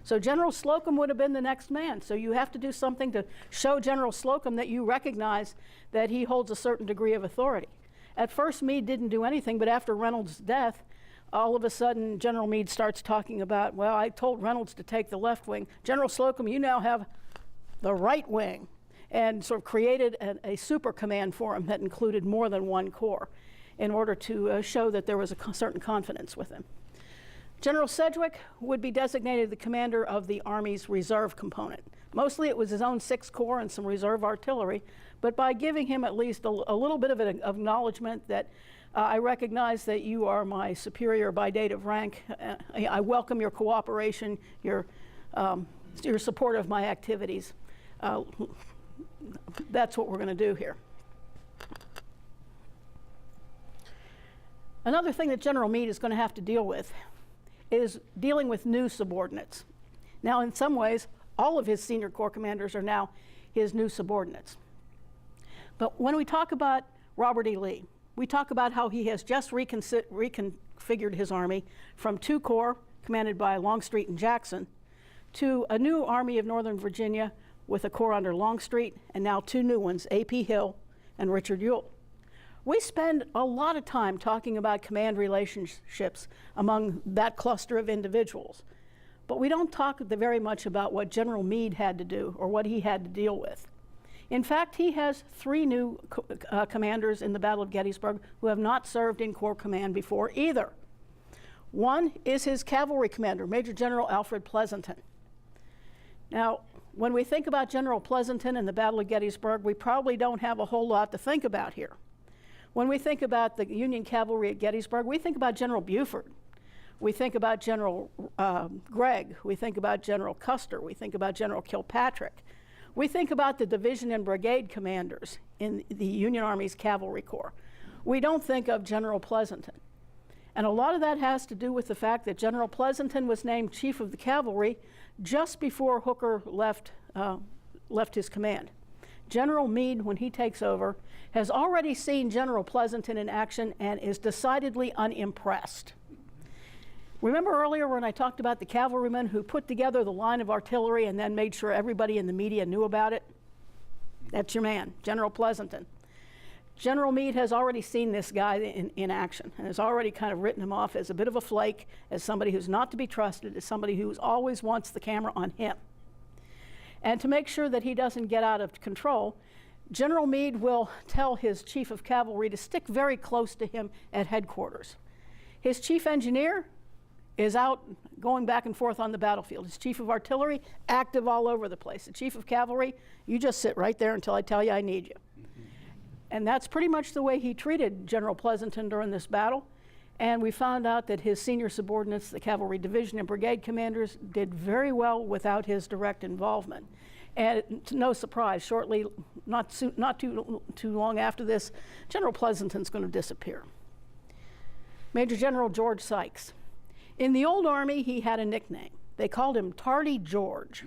So General Slocum would have been the next man. So you have to do something to show General Slocum that you recognize that he holds a certain degree of authority. At first, Meade didn't do anything, but after Reynolds' death, all of a sudden, General Meade starts talking about, well, I told Reynolds to take the left wing. General Slocum, you now have the right wing, and sort of created a super command for him that included more than one corps in order to show that there was a certain confidence with him. General Sedgwick would be designated the commander of the Army's reserve component. Mostly it was his own 6th Corps and some reserve artillery, but by giving him at least a little bit of an acknowledgement that I recognize that you are my superior by date of rank. I welcome your cooperation, your support of my activities. That's what we're going to do here. Another thing that General Meade is going to have to deal with is dealing with new subordinates. Now, in some ways, all of his senior corps commanders are now his new subordinates. But when we talk about Robert E. Lee, we talk about how he has just reconfigured his army from 2 corps commanded by Longstreet and Jackson to a new Army of Northern Virginia with a corps under Longstreet, and now 2 new ones, A.P. Hill and Richard Ewell. We spend a lot of time talking about command relationships among that cluster of individuals, but we don't talk very much about what General Meade had to do or what he had to deal with. In fact, he has 3 new commanders in the Battle of Gettysburg who have not served in Corps Command before either. One is his cavalry commander, Major General Alfred Pleasonton. Now, when we think about General Pleasonton and the Battle of Gettysburg, we probably don't have a whole lot to think about here. When we think about the Union cavalry at Gettysburg, we think about General Buford. We think about General Gregg. We think about General Custer. We think about General Kilpatrick. We think about the division and brigade commanders in the Union Army's Cavalry Corps. We don't think of General Pleasonton. And a lot of that has to do with the fact that General Pleasonton was named Chief of the Cavalry just before Hooker left his command. General Meade, when he takes over, has already seen General Pleasonton in action and is decidedly unimpressed. Remember earlier when I talked about the cavalrymen who put together the line of artillery and then made sure everybody in the media knew about it? That's your man, General Pleasonton. General Meade has already seen this guy in action and has already kind of written him off as a bit of a flake, as somebody who's not to be trusted, as somebody who always wants the camera on him. And to make sure that he doesn't get out of control, General Meade will tell his chief of cavalry to stick very close to him at headquarters. His chief engineer is out going back and forth on the battlefield. His chief of artillery, active all over the place. The chief of cavalry, you just sit right there until I tell you I need you. And that's pretty much the way he treated General Pleasonton during this battle. And we found out that his senior subordinates, the cavalry division and brigade commanders, did very well without his direct involvement. And to no surprise, shortly, not too long after this, General Pleasonton's going to disappear. Major General George Sykes. In the old Army, he had a nickname. They called him Tardy George.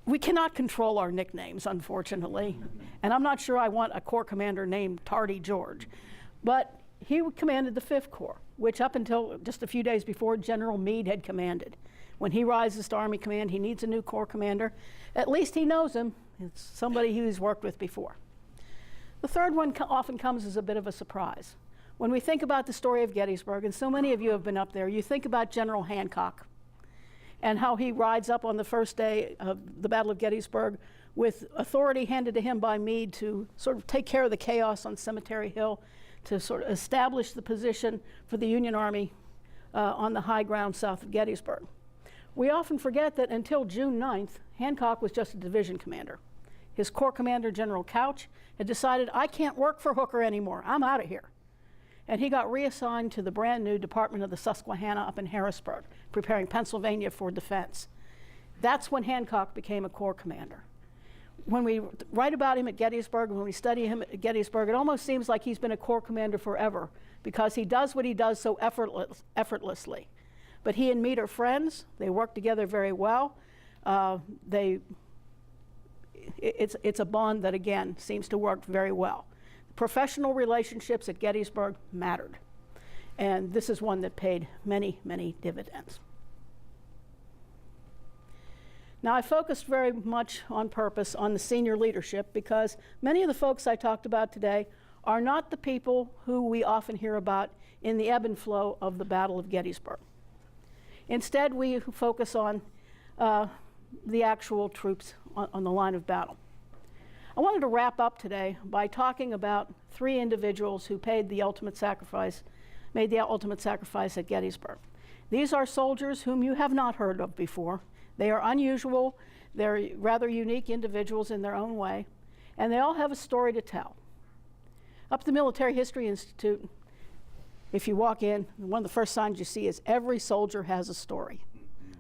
We cannot control our nicknames, unfortunately, and I'm not sure I want a corps commander named Tardy George. But he commanded the 5th Corps, which up until just a few days before, General Meade had commanded. When he rises to Army command, he needs a new corps commander. At least he knows him. It's somebody he's worked with before. The third one often comes as a bit of a surprise. When we think about the story of Gettysburg, and so many of you have been up there, you think about General Hancock and how he rides up on the first day of the Battle of Gettysburg with authority handed to him by Meade to sort of take care of the chaos on Cemetery Hill, to sort of establish the position for the Union Army on the high ground south of Gettysburg. We often forget that until June 9th, Hancock was just a division commander. His corps commander, General Couch, had decided, I can't work for Hooker anymore, I'm out of here. And he got reassigned to the brand new Department of the Susquehanna up in Harrisburg, preparing Pennsylvania for defense. That's when Hancock became a corps commander. When we write about him at Gettysburg, when we study him at Gettysburg, it almost seems like he's been a corps commander forever because he does what he does so effortlessly. But he and Meade are friends. They work together very well. It's a bond that, again, seems to work very well. Professional relationships at Gettysburg mattered. And this is one that paid many, many dividends. Now, I focused very much on purpose on the senior leadership because many of the folks I talked about today are not the people who we often hear about in the ebb and flow of the Battle of Gettysburg. Instead, we focus on the actual troops on the line of battle. I wanted to wrap up today by talking about 3 individuals who made the ultimate sacrifice at Gettysburg. These are soldiers whom you have not heard of before. They are unusual, they're rather unique individuals in their own way, and they all have a story to tell. Up at the Military History Institute, if you walk in, one of the first signs you see is every soldier has a story.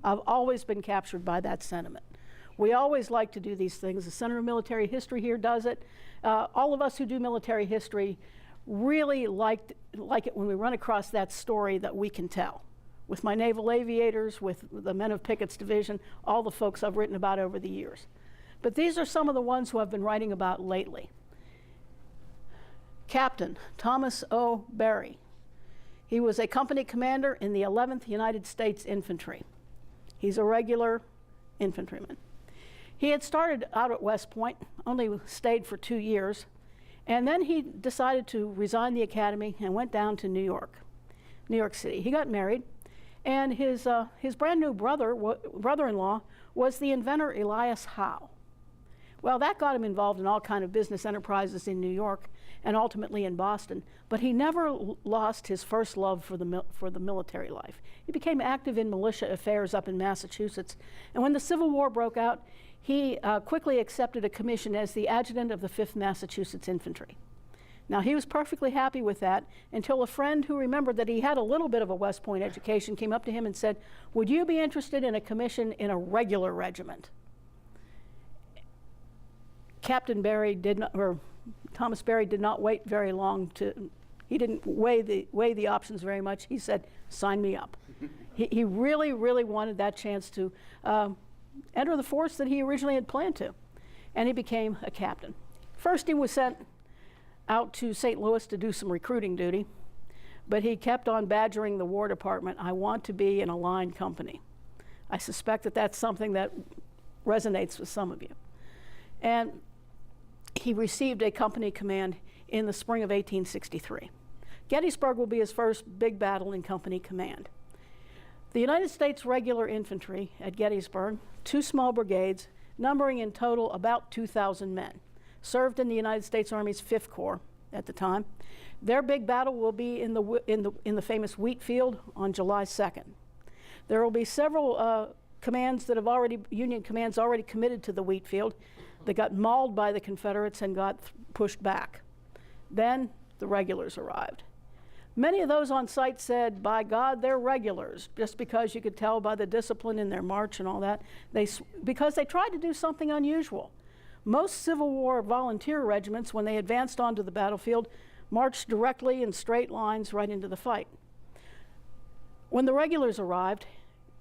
I've always been captured by that sentiment. We always like to do these things. The Center of Military History here does it. All of us who do military history really like it when we run across that story that we can tell. With my naval aviators, with the men of Pickett's division, all the folks I've written about over the years. But these are some of the ones who I've been writing about lately. Captain Thomas O. Berry. He was a company commander in the 11th United States Infantry. He's a regular infantryman. He had started out at West Point, only stayed for 2 years, and then he decided to resign the academy and went down to New York City. He got married, and his brand new brother-in-law was the inventor Elias Howe. Well, that got him involved in all kinds of business enterprises in New York and ultimately in Boston, but he never lost his first love for the military life. He became active in militia affairs up in Massachusetts, and when the Civil War broke out, he quickly accepted a commission as the adjutant of the 5th Massachusetts Infantry. Now, he was perfectly happy with that until a friend who remembered that he had a little bit of a West Point education came up to him and said, "Would you be interested in a commission in a regular regiment?" Captain Berry did not, or Thomas Berry did not wait very long he didn't weigh the options very much. He said, "Sign me up." He really, really wanted that chance to enter the force that he originally had planned to, and he became a captain. First, he was sent out to St. Louis to do some recruiting duty, but he kept on badgering the War Department, "I want to be in a line company." I suspect that that's something that resonates with some of you. And he received a company command in the spring of 1863. Gettysburg will be his first big battle in company command. The United States Regular Infantry at Gettysburg, 2 small brigades, numbering in total about 2,000 men, served in the United States Army's 5th Corps at the time. Their big battle will be in the famous wheat field on July 2nd. There will be several commands that have Union commands already committed to the wheat field that got mauled by the Confederates and got pushed back. Then the regulars arrived. Many of those on site said, "By God, they're regulars," just because you could tell by the discipline in their march and all that, because they tried to do something unusual. Most Civil War volunteer regiments, when they advanced onto the battlefield, marched directly in straight lines right into the fight. When the regulars arrived,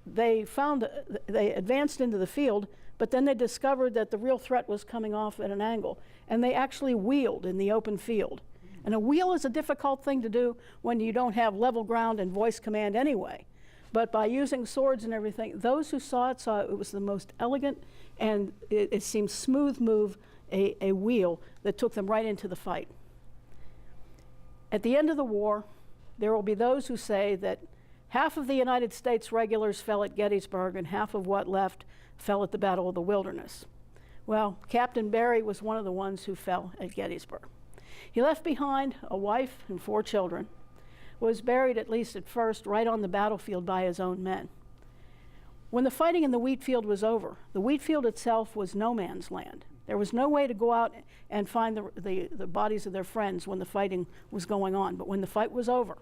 they advanced into the field, but then they discovered that the real threat was coming off at an angle, and they actually wheeled in the open field. And a wheel is a difficult thing to do when you don't have level ground and voice command anyway. But by using swords and everything, those who saw it was the most elegant and it seemed smooth move, a wheel that took them right into the fight. At the end of the war, there will be those who say that half of the United States regulars fell at Gettysburg and half of what left fell at the Battle of the Wilderness. Well, Captain Berry was one of the ones who fell at Gettysburg. He left behind a wife and 4 children, was buried, at least at first, right on the battlefield by his own men. When the fighting in the wheat field was over, the wheat field itself was no man's land. There was no way to go out and find the bodies of their friends when the fighting was going on. But when the fight was over,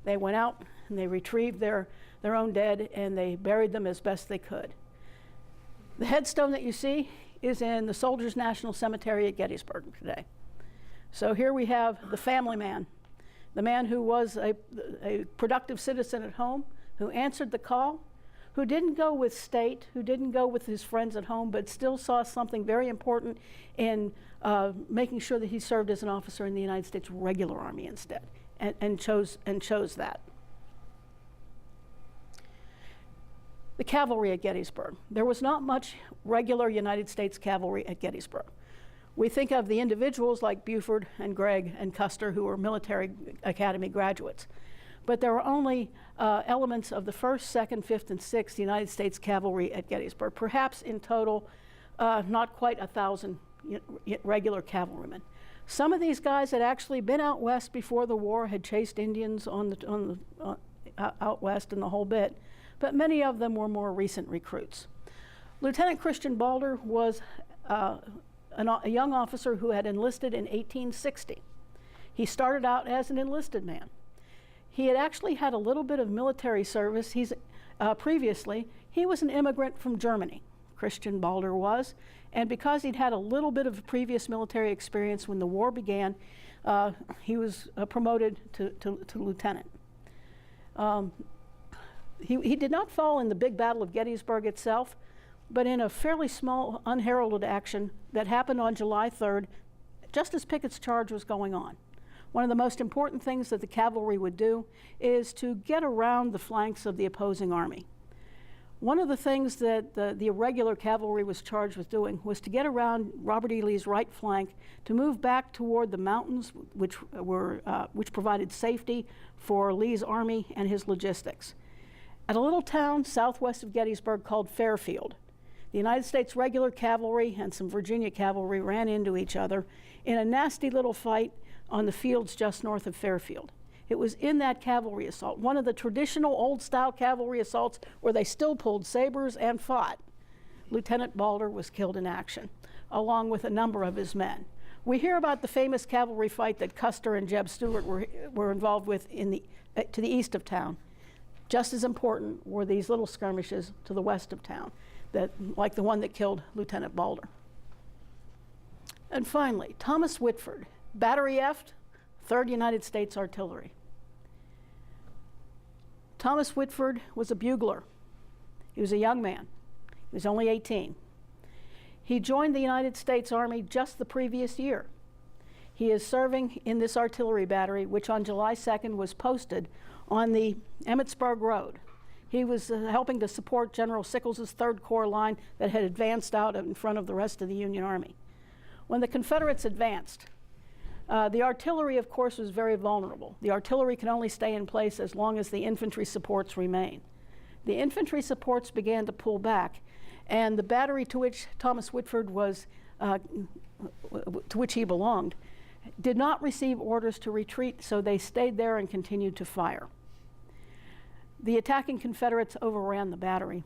they went out and they retrieved their own dead and they buried them as best they could. The headstone that you see is in the Soldiers' National Cemetery at Gettysburg today. So here we have the family man, the man who was a productive citizen at home, who answered the call, who didn't go with state, who didn't go with his friends at home, but still saw something very important in making sure that he served as an officer in the United States Regular Army instead, and chose that. The cavalry at Gettysburg. There was not much regular United States cavalry at Gettysburg. We think of the individuals like Buford and Gregg and Custer, who were military academy graduates. But there were only elements of the 1st, 2nd, 5th, and 6th United States cavalry at Gettysburg. Perhaps in total, not quite 1,000 regular cavalrymen. Some of these guys had actually been out west before the war, had chased Indians out west and the whole bit, but many of them were more recent recruits. Lieutenant Christian Balder was a young officer who had enlisted in 1860. He started out as an enlisted man. He had actually had a little bit of military service. Previously, he was an immigrant from Germany, Christian Balder was, and because he'd had a little bit of previous military experience when the war began, he was promoted to lieutenant. He did not fall in the big battle of Gettysburg itself, but in a fairly small, unheralded action that happened on July 3rd, just as Pickett's charge was going on. One of the most important things that the cavalry would do is to get around the flanks of the opposing army. One of the things that the irregular cavalry was charged with doing was to get around Robert E. Lee's right flank to move back toward the mountains, which provided safety for Lee's army and his logistics. At a little town southwest of Gettysburg called Fairfield, the United States regular cavalry and some Virginia cavalry ran into each other in a nasty little fight on the fields just north of Fairfield. It was in that cavalry assault, one of the traditional old-style cavalry assaults where they still pulled sabers and fought. Lieutenant Balder was killed in action, along with a number of his men. We hear about the famous cavalry fight that Custer and Jeb Stuart were involved with to the east of town. Just as important were these little skirmishes to the west of town, like the one that killed Lieutenant Balder. And finally, Thomas Whitford, Battery F, 3rd United States Artillery. Thomas Whitford was a bugler. He was a young man. He was only 18. He joined the United States Army just the previous year. He is serving in this artillery battery, which on July 2nd was posted on the Emmitsburg Road. He was helping to support General Sickles' 3rd Corps line that had advanced out in front of the rest of the Union Army. When the Confederates advanced, the artillery, of course, was very vulnerable. The artillery can only stay in place as long as the infantry supports remain. The infantry supports began to pull back, and the battery to which Thomas Whitford was, to which he belonged, did not receive orders to retreat, so they stayed there and continued to fire. The attacking Confederates overran the battery,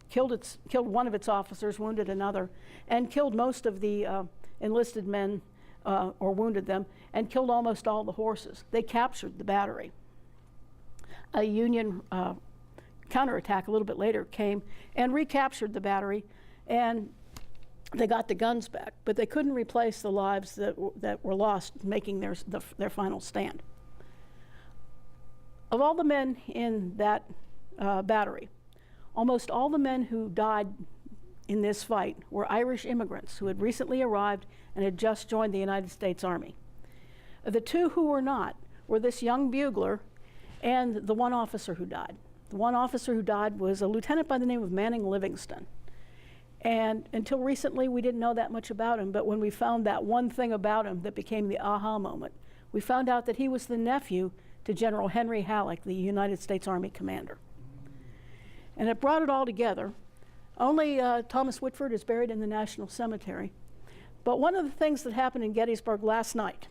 killed one of its officers, wounded another, and killed most of the enlisted men or wounded them, and killed almost all the horses. They captured the battery. A Union counterattack a little bit later came and recaptured the battery, and they got the guns back, but they couldn't replace the lives that were lost making their final stand. Of all the men in that battery, almost all the men who died in this fight were Irish immigrants who had recently arrived and had just joined the United States Army. The two who were not were this young bugler and the one officer who died. The one officer who died was a lieutenant by the name of Manning Livingston. And until recently, we didn't know that much about him, but when we found that one thing about him that became the aha moment, we found out that he was the nephew to General Henry Halleck, the United States Army commander. And it brought it all together. Only Thomas Whitford is buried in the National Cemetery. But one of the things that happened in Gettysburg last night,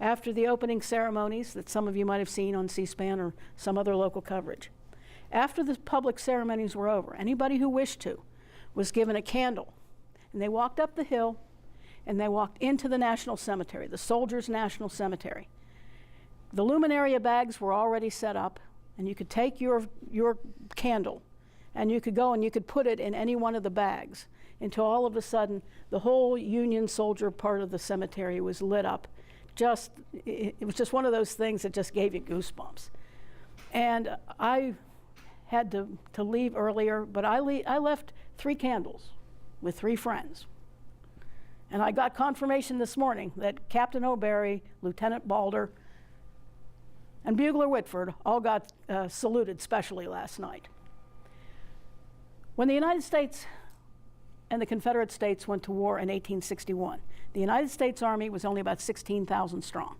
after the opening ceremonies that some of you might have seen on C-SPAN or some other local coverage, after the public ceremonies were over, anybody who wished to was given a candle. And they walked up the hill and they walked into the National Cemetery, the Soldiers' National Cemetery. The luminaria bags were already set up, and you could take your candle and you could go and you could put it in any one of the bags until all of a sudden the whole Union soldier part of the cemetery was lit up. It was just one of those things that just gave you goosebumps. And I had to leave earlier, but I left 3 candles with 3 friends. And I got confirmation this morning that Captain O'Barry, Lieutenant Balder, and Bugler Whitford all got saluted specially last night. When the United States and the Confederate States went to war in 1861, the United States Army was only about 16,000 strong.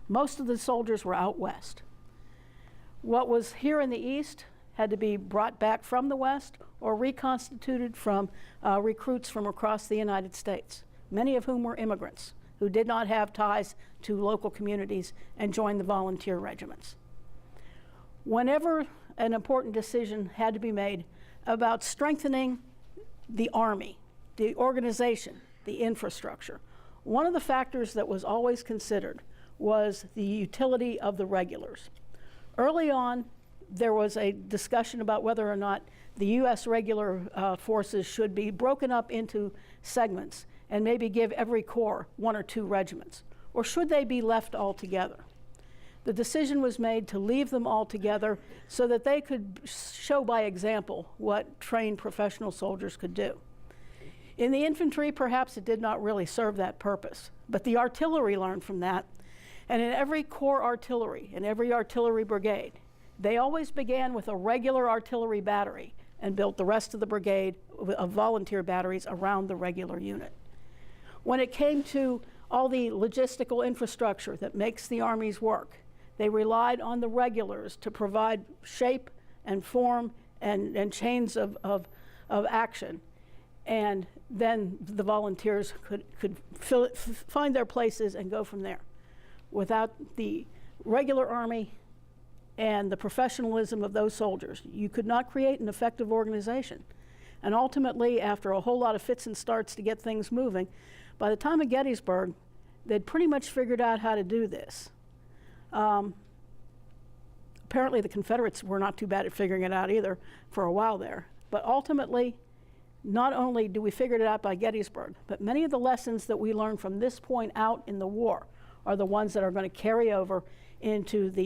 Most of the soldiers were out west. What was here in the east had to be brought back from the west or reconstituted from recruits from across the United States, many of whom were immigrants who did not have ties to local communities and joined the volunteer regiments. Whenever an important decision had to be made about strengthening the Army, the organization, the infrastructure, one of the factors that was always considered was the utility of the regulars. Early on, there was a discussion about whether or not the U.S. regular forces should be broken up into segments and maybe give every corps 1 or 2 regiments, or should they be left all together? The decision was made to leave them all together so that they could show by example what trained professional soldiers could do. In the infantry, perhaps it did not really serve that purpose, but the artillery learned from that, and in every corps artillery, in every artillery brigade, they always began with a regular artillery battery and built the rest of the brigade of volunteer batteries around the regular unit. When it came to all the logistical infrastructure that makes the armies work, they relied on the regulars to provide shape and form and chains of action. And then the volunteers could find their places and go from there. Without the regular army and the professionalism of those soldiers, you could not create an effective organization. And ultimately, after a whole lot of fits and starts to get things moving, by the time of Gettysburg, they'd pretty much figured out how to do this. Apparently the Confederates were not too bad at figuring it out either for a while there. But ultimately, not only do we figure it out by Gettysburg, but many of the lessons that we learned from this point out in the war are the ones that are going to carry over into the